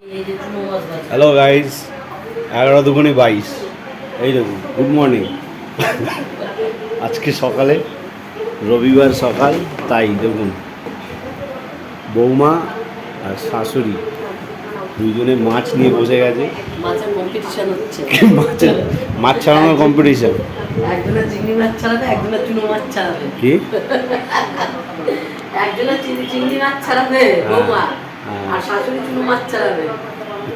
Hello guys, 11 × 2 = 22। এই দেখুন, good morning. আজকে সকালে রবিবার সকাল, তাই দেখুন বৌমা আর শাশুড়ি দুজনে মাছ নিয়ে বসে গেছে। মাছের কম্পিটিশন হচ্ছে। মাছ ছাড়ানোর কম্পিটিশন। একজনের চিংড়ি মাছ ছাড়াবে, একজনের চুনো মাছ ছাড়াবে। কি? একজনের চিংড়ি মাছ ছাড়াবে বৌমা, আর শাশুড়ি চুনো মাছ ছাড়াবে।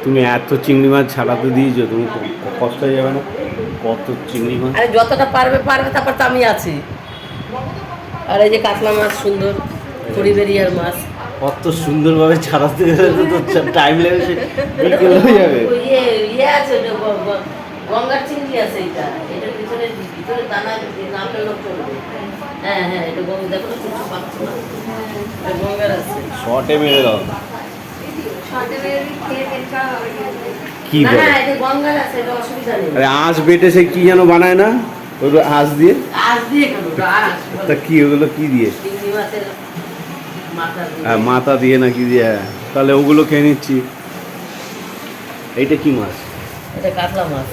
তুমি এত চিংড়ি মাছ ছাড়াতে দিয়েছো, তুমি কষ্ট হয়ে যাবে না? কত চিংড়ি মাছ! আরে যতটা পারবে, তারপর তো আমি আছি। আর এই যে কাতলা মাছ, সুন্দর খড়িবেরিয়ার মাছ, কত সুন্দরভাবে ছাড়াতে গেলে তো টাইম লাগে, সে বিকেল হয়ে যাবে। ইয়ে আছে, গঙ্গার চিংড়ি আছে। এটার ভিতরে দানা না পেলেও চলবে। হ্যাঁ, এটা গঙ্গা, দেখো না কিছু পাচ্ছ না, গঙ্গার আছে। শর্টে মেরে দাও। কি না, বলে? এটা গঙ্গার আছে, এটা অসুবিধা নেই। আরে আঁশ বেটে সে কি যেন বানায় না, ওগুলো আঁশ দিয়ে। আঁশ দিয়ে কেন? তা কি ওগুলো কি দিয়ে? চিংড়ি মাছের মাথা দিয়ে। হ্যাঁ, মাথা দিয়ে না কি দিয়ে? তাহলে ওগুলো খেয়ে নিচ্ছি। এইটা কি মাছ? এটা কাতলা মাছ।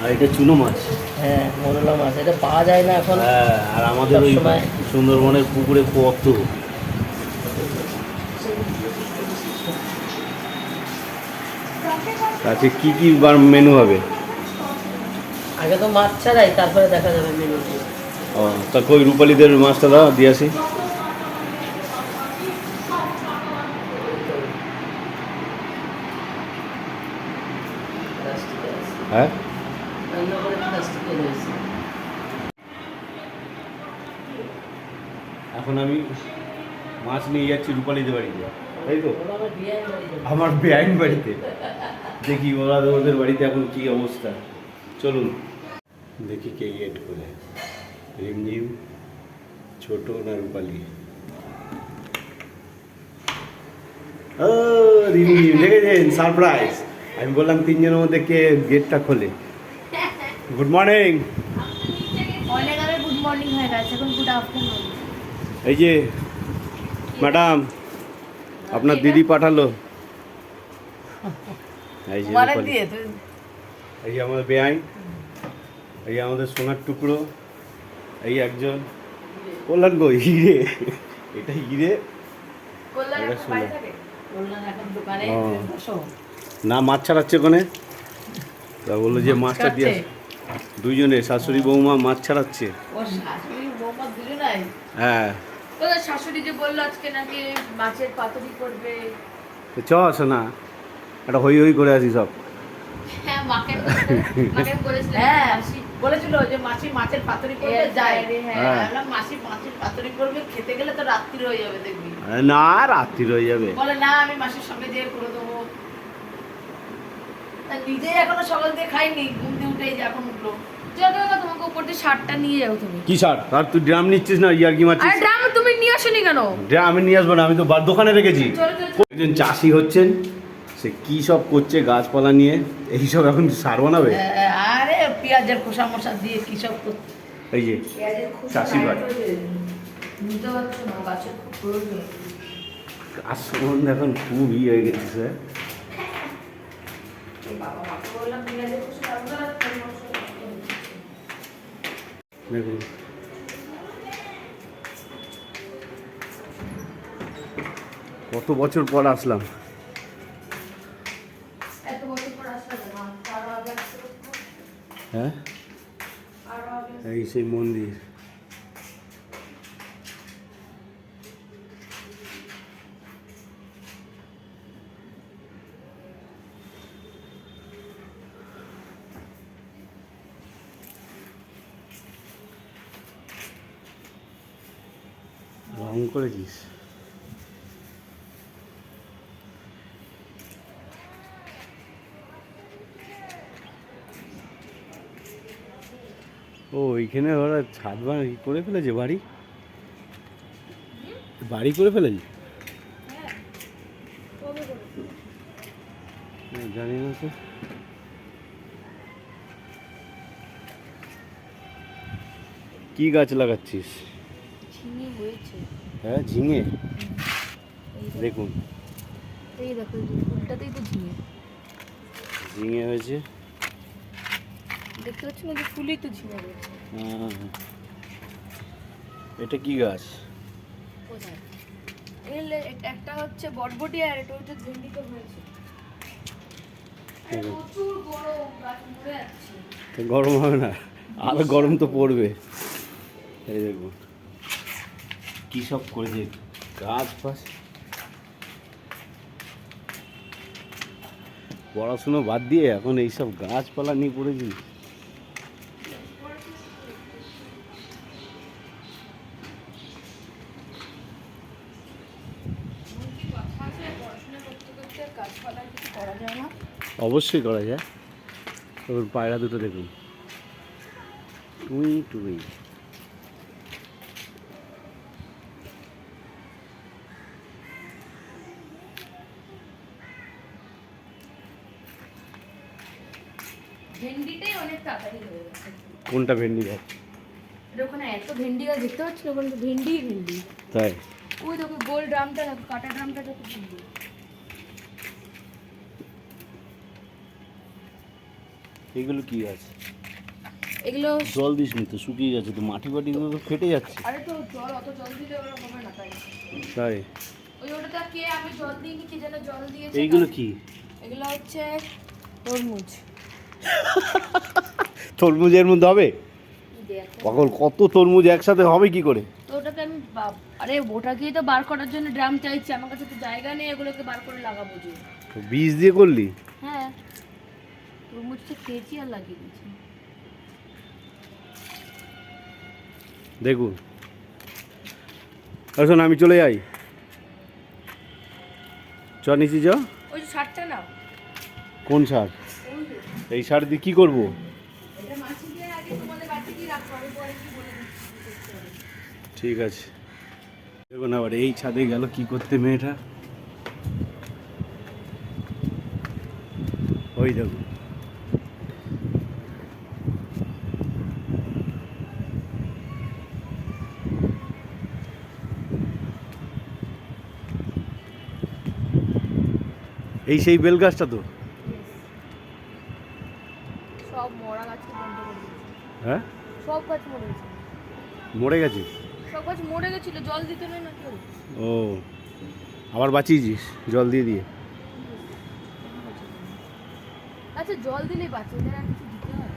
আর এটা চুনো মাছ। হ্যাঁ, মোরলা মাছ। এটা পাওয়া যায় না এখন। হ্যাঁ, আর আমাদের ওই সবসময় সুন্দরবনের পুকুরে কত। আচ্ছা, কি কি মেনু হবে? আগে তো মাছ ছাড়াই, তারপরে দেখা যাবে মেনু। ও, তা কই রূপালীদের মাছটা দাও, দিয়ে আসি। হ্যাঁ, এখন আমি মাছ নিয়ে যাচ্ছি রূপালীদের বাড়িতে, তাই তো? আমার বেআইন বাড়িতে। দেখি ওদের বাড়িতে এখন কি অবস্থা। চলুন দেখি কে গেট খোলে, রিমঝিম, ছোট না রূপালী। ও রিমঝিম, দেখেছেন? সারপ্রাইজ। আমি বললাম তিনজনের মধ্যে কে গেটটা খোলে। Good morning. অনেক আগে গুড মর্নিং হয়ে গেছে, এখন গুড আফটারনুন। এই যে ম্যাডাম, আপনার দিদি পাঠালো। এই যে রূপালী। এই যে আমাদের বেআইন, এই যে আমাদের সোনার টুকরো, এই একজন কল্যাণ গো, হিরে। এটা হিরে, এটা সোনা। না, মাছ ছাড়াচ্ছে ওখানে। তা বললো যে মাছটা দিয়ে দুইজনে, শাশুড়ি বৌমা মাছ ছাড়াচ্ছে। হ্যাঁ, শাশুড়ি যে বললো আজকে নাকি মাছের পাতুরি করবে। চ আসো না, একটা হই হই করে আসি সব। হ্যাঁ, মাকে বলেছিল, বলেছিল যে মাসি মাছের পাতুরি করবে, যায় রে। হ্যাঁ, মাসি মাছের পাতুরি করবে, খেতে গেলে তো রাত্রি হয়ে যাবে, দেখবি। না, রাত্রি হয়ে যাবে। বলে না, আমি মাসির সঙ্গে যেয়ে করে দেবো। নিজে এখনো সকাল দিয়ে খাইনি, ঘুম দিয়ে উঠে এখন উঠলো। তোমাকে উপর দিয়ে শার্টটা নিয়ে যাও তুমি। কি শার্ট? আর তুই ড্রাম নিচ্ছিস না, ইয়ার কি মারছিস? আরে ড্রাম তুমি নিয়ে আসোনি কেন? ড্রাম আমি নিয়ে আসবো না, আমি তো দোকানে রেখেছি। একজন চাষি হচ্ছেন, সে কি সব করছে গাছপালা নিয়ে, এইসব এখন সার বানাবে। আরে পেঁয়াজের খোসা মশা দিয়ে কি সব করছে। এই যে চাষি বাড়ি, বুঝতে পারছো না, গাছের খুব প্রয়োজন। গাছ সম্বন্ধে এখন খুব হয়ে গেছে। দেখুন কত বছর পর আসলাম। হ্যাঁ, এই সেই মন্দির। রং করেছিস? ও, এইখানে ওরা ছাদ করে ফেলেছে, বাড়ি বাড়ি করে ফেলেছে। জানি না তো। কি গাছ লাগাচ্ছিস? ঝিঙে হয়েছে। হ্যাঁ, ঝিঙে। দেখুন এই দেখো এই যে ফুলটাতেই তো ঝিঙে ঝিঙে হয়েছে। দেখতে পাচ্ছ না যে ফুলেই তো ঝিঙে রয়েছে। এটা কি গাছ? কোথায়? একটা হচ্ছে বটবটি আর এটা হচ্ছে ভেন্ডি তো হয়েছে। প্রচুর গরম, গাছ মরে যাচ্ছে। তো গরম হবে না? আরো গরম তো পড়বে। এই দেখুন কি সব করেছে গাছ ফাছ। পড়াশুনো বাদ দিয়ে এখন এইসব গাছপালা নিয়ে পড়েছি। অবশ্যই করা যায়। তোর পায়রা দুটো দেখুন, টুই টুই। ভেন্ডিটাই অনেক তাড়াতাড়ি হয়ে গেছে। কোনটা ভেন্ডি গাছ? এটা ওখানে এত ভেন্ডি গাছ দেখতে পাচ্ছি না, ওখানে তো ভেন্ডিই ভেন্ডি। তাই? ওই দেখো গোল ড্রামটা দেখো, কাটা ড্রামটা দেখো ভেন্ডি। এগুলো কি গাছ? এগুলো জল দিসনি তো, শুকিয়ে যাচ্ছে তো, মাটি ফাটিগুলো তো ফেটে যাচ্ছে। আরে তো জল অত জল দিলে ওরা হবে না তাই। তাই? ওই ওটা কে আমি জল দিইনি, কি যেন জল দিয়েছে। এইগুলো কি? এগুলো হচ্ছে তরমুজ। তরমুজের মধ্যে হবে? পাগল, কত তরমুজ একসাথে হবে কি করে? তো ওটাকে আমি আরে ওটাকেই তো বার করার জন্য ড্রাম চাইছি, আমার কাছে তো জায়গা নেই এগুলোকে বার করে লাগাবো যে। তো বীজ দিয়ে করলি? হ্যাঁ, তরমুজটা খেয়েছি আর লাগিয়ে দিয়েছি। দেখুন শোন, আমি চলে যাই। চ নিচি চ। ওই যে শার্টটা নাও। কোন সার? ওই যে এই সার দিয়ে কি করবো? এটা মাছি দিয়ে আগে তোমাদের বাড়িতে কি রাখো, আমি পরে কি বলে দিচ্ছি। ঠিক আছে। দেখুন আবার এই ছাদে গেল কি করতে মেয়েটা। ওই দেখুন, এই সেই বেল গাছটা তো। সব মরা গাছকে বন্ধ করে দিয়েছে। হ্যাঁ, সব গাছ মরে গেছে। মরে গেছে? সব গাছ মরে গেছিল, জল দিতে নেই না কেউ। ও, আবার বাঁচিয়েছিস জল দিয়ে দিয়ে? আচ্ছা জল দিলেই বাঁচে, ওদের আর কিছু দিতে হয়?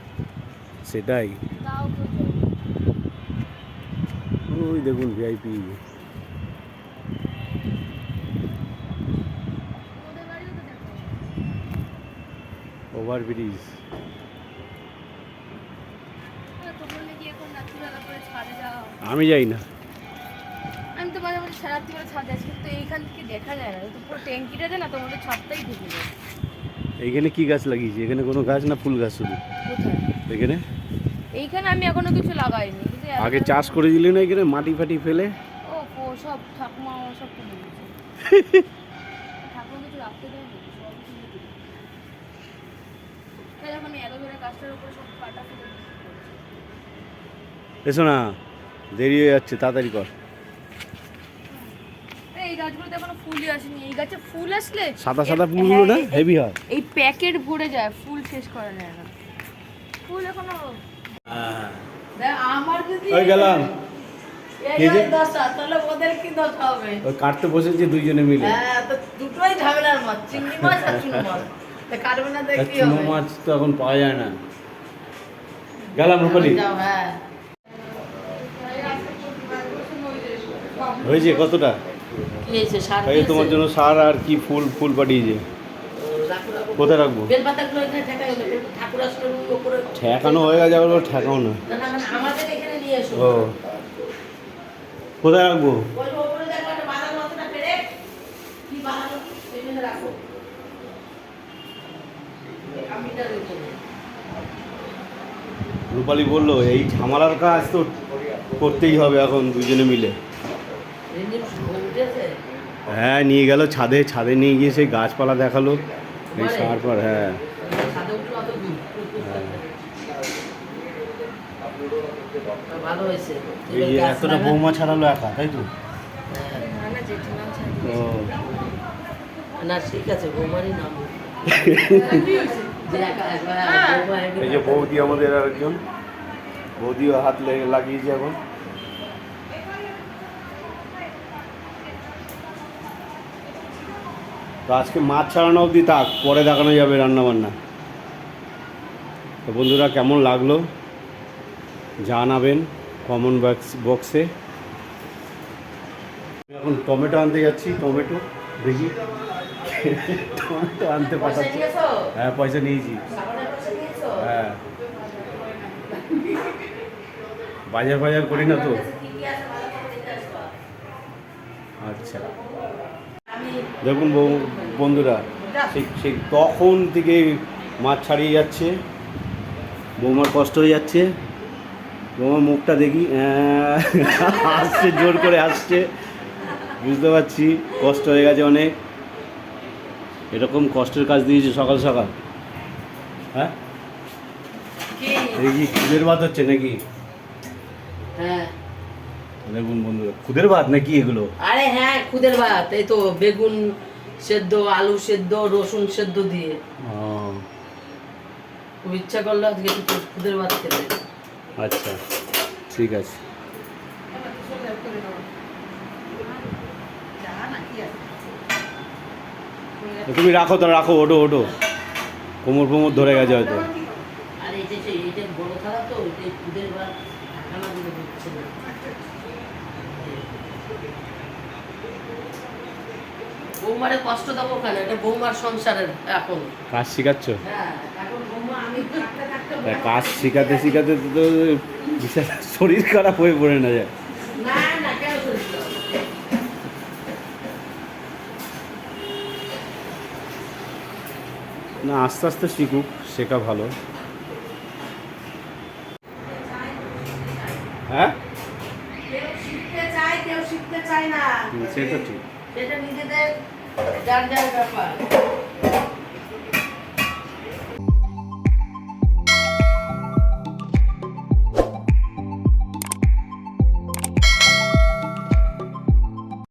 সেটাই। তাও কেউ জল দেয় না। ওই দেখুন ভিআইপি। ওদের বাড়িও তো দেখো। ওভারব্রিজ। তোমরা নাকি এখন রাত্রিবেলা করে ছাদে যাও? আমি যাই না। আমি তো মাঝে মাঝে রাত্রিবেলা ছাদে আছি, কিন্তু এইখান থেকে দেখা যায় না, তো পুরো ট্যাঙ্কিটাতে না তোমাদের ছাদটাই ঢুকে যায়। এইখানে কি গাছ লাগিয়েছি? এখানে কোনো গাছ না, ফুল গাছ শুধু? কোথায়? এখানে এইখানে আমি এখনো কিছু লাগাইনি, কিন্তু আগে চাষ করে দিলি না এখানে মাটি ফাটি ফেলে? ও সব ঠাকুমা সব তুলে দিয়েছে। ঠাকুমা কিছু রাখতে দেয় না, সব তুলে দিয়েছে। তাই যখন অ্যালোভেরা গাছটার উপরে সব কাটা ফেলে দিয়েছে। এসো না, দেরি হয়ে যাচ্ছে, তাড়াতাড়ি কর। এই গাছগুলোতে এখনো ফুলই আসেনি, এই গাছে ফুল আসলে সাদা সাদা ফুলগুলো না হেভি হয়। এই প্যাকেট ভরে যায়, ফুল শেষ করে নেয় না। ফুল এখনো আমার যদি ওই গেলাম। এই হয় দশা, তাহলে ওদের কি দশা হবে? ওই কাটতে বসেছি দুইজনে মিলে। হ্যাঁ, তো দুটোই ঝামেলার মাছ, চিংড়ি মাছ আর চুনো মাছ। তা কাটবে না তো কি চুনো হবে? মাছ তো এখন পাওয়া যায় না। গেলাম রূপালি। যাও, হ্যাঁ। হয়েছে কতটা? কি হয়েছে? সার এই তোমার জন্য সার আর কি ফুল ফুল পাঠিয়েছে। কোথায় রাখবো? বেলপাতাগুলো এখানে ঠেকাই হলো, ঠাকুর আসলে উপরে ঠেকানো হয়ে গেছে, আবার ঠেকাও না। না, না, মানে আমাদের এখানে নিয়ে এসো। ও, কোথায় রাখবো? ওই যে উপরে দেখো একটা বাঁধানো অতটা পেরে, কি বাঁধানো, সেখানে রাখো। আমিটার উপরে। রূপালী বললো এই ঝামেলার কাজ তো করতেই হবে এখন দুজনে মিলে। রিমঝিম উঠেছে। হ্যাঁ, নিয়ে গেল ছাদে, ছাদে নিয়ে গিয়ে সেই গাছপালা দেখালো এই সার পর। হ্যাঁ, ছাদে উঠলো অত দূর। ভালো হয়েছে। এই যে এতটা বৌমা ছাড়ালো একা, তাই তো? হ্যাঁ। না না জেঠিমা ছাড়ি। ও, না ঠিক আছে বৌমারই নাম যে বৌমা এই যে বৌদি আমাদের আরেকজন, বৌদিও হাত লাগিয়েছে এখন। তো আজকে মাছ ছাড়ানো অবধি থাক, পরে দেখানো যাবে রান্না বান্না। তো বন্ধুরা কেমন লাগলো জানাবেন কমেন্ট বক্সে। এখন টমেটো আনতে যাচ্ছি, টমেটো দেখি টমেটো আনতে পাঠাচ্ছি। হ্যাঁ পয়সা নিয়েছি, হ্যাঁ বাজার করি না তো। আচ্ছা দেখুন বন্ধুরা, সেই তখন থেকে মাছ ছাড়িয়ে যাচ্ছে, বৌমার কষ্ট হয়ে যাচ্ছে। বৌমার মুখটা দেখি আসছে, জোর করে আসছে, বুঝতে পারছি কষ্ট হয়ে গেছে অনেক। এরকম কষ্টের কাজ দিয়েছে সকাল সকাল। হ্যাঁ দেখি খুদের ভাত হচ্ছে নাকি? হ্যাঁ দেখুন বন্ধুরা, খুদের ভাত নাকি এগুলো? আরে হ্যাঁ খুদের ভাত, এই তো বেগুন সেদ্ধ, আলু সেদ্ধ, রসুন সেদ্ধ দিয়ে। খুব ইচ্ছা করলো আজকে একটু খুদের ভাত খেতে। আচ্ছা ঠিক আছে। তুমি রাখো, তো রাখো, ওঠো ওঠো, কোমর ধরে গেছে হয়তো। আর এই যে বড় থালা তো, এই যে খুদের ভাত ঢাকানা দিলে হচ্ছে না। বৌমারে কষ্ট দেবো কেন? এটা বৌমার সংসারের এখন কাজ শিখাচ্ছ? হ্যাঁ এখন বৌমা আমি থাকতে থাকতে কাজ শিখাতে শিখাতে তো বিশাল শরীর খারাপ হয়ে পড়ে না যায়। না না কেন শরীর খারাপ? না আস্তে আস্তে শিখুক, শেখা ভালো। হ্যাঁ কেউ শিখতে চায়, কেউ শিখতে চায় না, সেটা ঠিক। সেটা নিজেদের যার যার ব্যাপার।